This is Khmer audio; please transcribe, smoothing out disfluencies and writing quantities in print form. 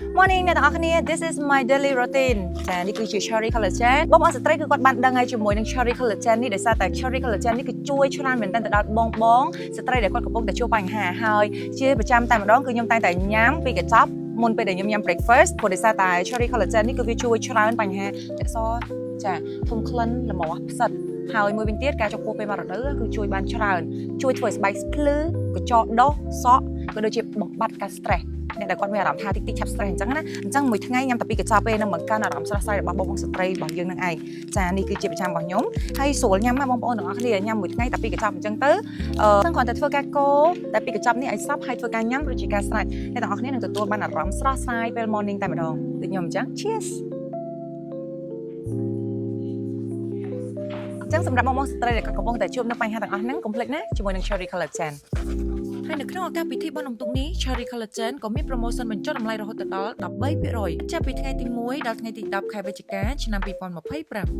Morning អ្នកទាំងអស់គ្នា This is my daily routine ចានេះគឺជា Cherry Collagen បងប្អូនស្ត្រីគឺគាត់បានដឹងហើយជាមួយនឹង Cherry Collagen នេះដោយសារតែ Cherry Collagen នេះគឺជួយច្រើនមែនទែនទៅដល់បងស្ត្រីដែលគាត់កំពុងតែជួបបញ្ហាហើយជាប្រចាំតែម្ដងគឺខ្ញុំតែងតែញ៉ាំពីកញ្ចប់មុនពេលដែលខ្ញុំញ៉ាំ breakfast ព្រោះដោយសារតែ Cherry Collagen នេះគឺវាជួយច្រើនបញ្ហាអក្សរចាធុំក្លិនលមាស់ផ្សិតហើយមួយវិញទៀតការចំពោះពេលមករដូវគឺជួយបានច្រើនជួយធ្វើឲ្យស្បែកភ្លឺកញ្ចក់ដុសសក់ក៏ដូចជាបំបត្តិការ stress អ្នកដែលគាត់មានអារម្មណ៍ថាតិចឆាប់ stress អញ្ចឹងណាអញ្ចឹងមួយថ្ងៃញ៉ាំតែពីកញ្ចប់ពេលនឹងបង្កើនអារម្មណ៍ស្រស់ស្រាយរបស់បងប្អូនស្ត្រីរបស់យើងនឹងឯងចានេះគឺជាប្រចាំរបស់ខ្ញុំហើយស្រួលញ៉ាំណាបងប្អូនទាំងអស់គ្នាញ៉ាំមួយថ្ងៃតែពីកញ្ចប់អញ្ចឹងទៅហ្នឹងគ្រាន់តែធ្វើការកូរតែពីកញ្ចប់នេះឲ្យសព្វហើយធ្វើការញ៉ាំដូចជាការស្រេចអ្នកទាំងអស់គ្នានឹងទទួលបានអារម្មណ៍ស្រស់ស្រាយពេល morning តែម្ដងដូចខ្ញុំអញ្ចឹង cheers អញ្ចឹងសម្រាប់បងប្អូនស្ត្រីដែលកំពុងតែជួបនៅបញ្ហាទាំងអស់ហ្នឹងកុំភ្លេចណាជាមួយនឹង Cherry Collagen ហើយនៅក្នុងឱកាសពិធីបុណ្យរំទុកនេះ Cherry Collagen ក៏មាន promotion បញ្ចុះតម្លៃរហូតដល់ 13% ចាប់ពីថ្ងៃទី1ដល់ថ្ងៃទី10ខែវិច្ឆិកាឆ្នាំ2025